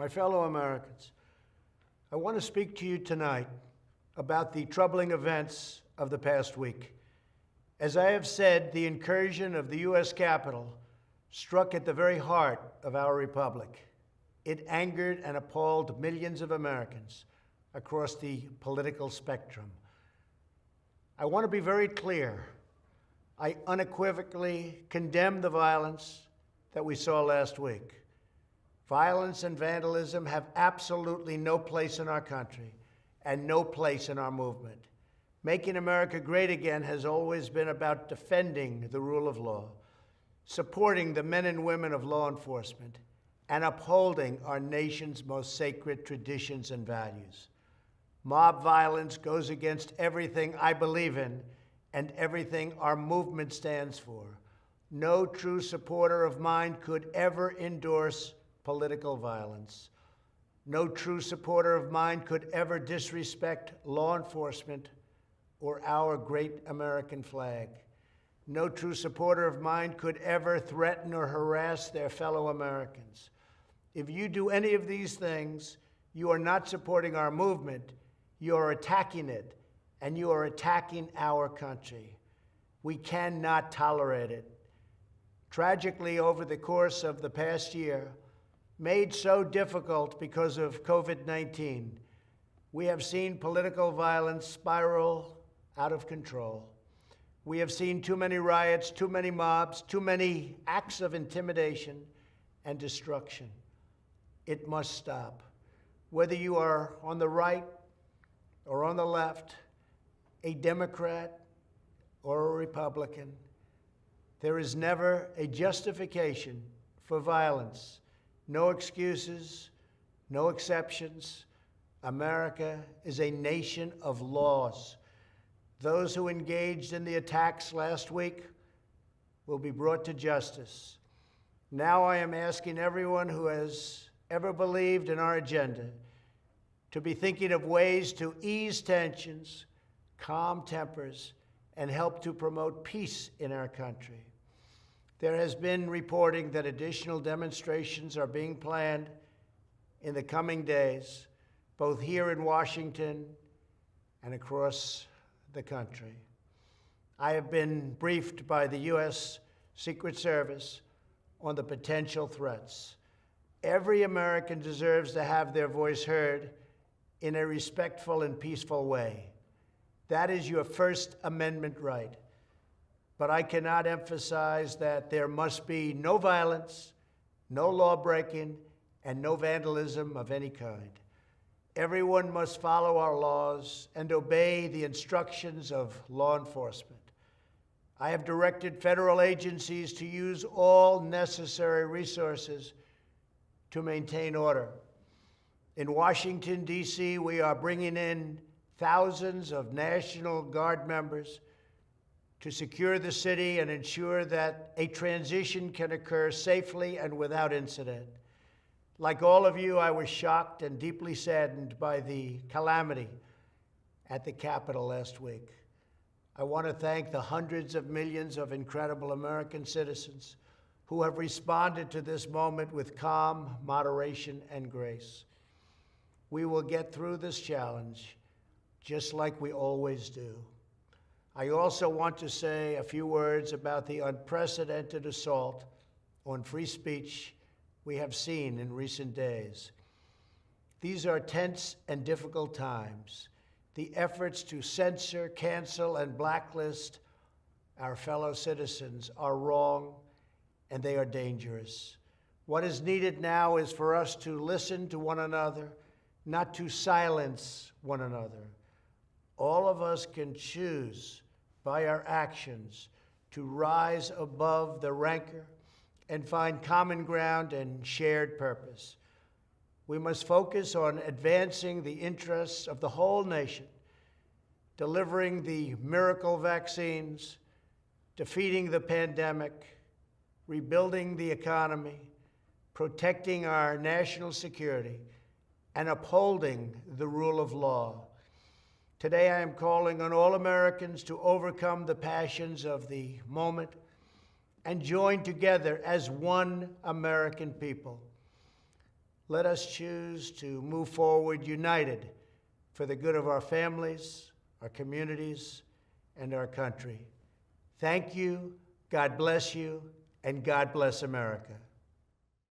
My fellow Americans, I want to speak to you tonight about the troubling events of the past week. As I have said, the incursion of the U.S. Capitol struck at the very heart of our republic. It angered and appalled millions of Americans across the political spectrum. I want to be very clear. I unequivocally condemn the violence that we saw last week. Violence and vandalism have absolutely no place in our country and no place in our movement. Making America great again has always been about defending the rule of law, supporting the men and women of law enforcement, and upholding our nation's most sacred traditions and values. Mob violence goes against everything I believe in and everything our movement stands for. No true supporter of mine could ever endorse political violence. No true supporter of mine could ever disrespect law enforcement or our great American flag. No true supporter of mine could ever threaten or harass their fellow Americans. If you do any of these things, you are not supporting our movement, you are attacking it, and you are attacking our country. We cannot tolerate it. Tragically, over the course of the past year, made so difficult because of COVID-19, we have seen political violence spiral out of control. We have seen too many riots, too many mobs, too many acts of intimidation and destruction. It must stop. Whether you are on the right or on the left, a Democrat or a Republican, there is never a justification for violence. No excuses, no exceptions. America is a nation of laws. Those who engaged in the attacks last week will be brought to justice. Now I am asking everyone who has ever believed in our agenda to be thinking of ways to ease tensions, calm tempers, and help to promote peace in our country. There has been reporting that additional demonstrations are being planned in the coming days, both here in Washington and across the country. I have been briefed by the U.S. Secret Service on the potential threats. Every American deserves to have their voice heard in a respectful and peaceful way. That is your First Amendment right. But I cannot emphasize that there must be no violence, no law-breaking, and no vandalism of any kind. Everyone must follow our laws and obey the instructions of law enforcement. I have directed federal agencies to use all necessary resources to maintain order. In Washington, D.C., we are bringing in thousands of National Guard members to secure the city and ensure that a transition can occur safely and without incident. Like all of you, I was shocked and deeply saddened by the calamity at the Capitol last week. I want to thank the hundreds of millions of incredible American citizens who have responded to this moment with calm, moderation, and grace. We will get through this challenge just like we always do. I also want to say a few words about the unprecedented assault on free speech we have seen in recent days. These are tense and difficult times. The efforts to censor, cancel, and blacklist our fellow citizens are wrong, and they are dangerous. What is needed now is for us to listen to one another, not to silence one another. All of us can choose by our actions to rise above the rancor and find common ground and shared purpose. We must focus on advancing the interests of the whole nation, delivering the miracle vaccines, defeating the pandemic, rebuilding the economy, protecting our national security, and upholding the rule of law. Today, I am calling on all Americans to overcome the passions of the moment and join together as one American people. let us choose to move forward united for the good of our families, our communities, and our country. Thank you, God bless you, and God bless America.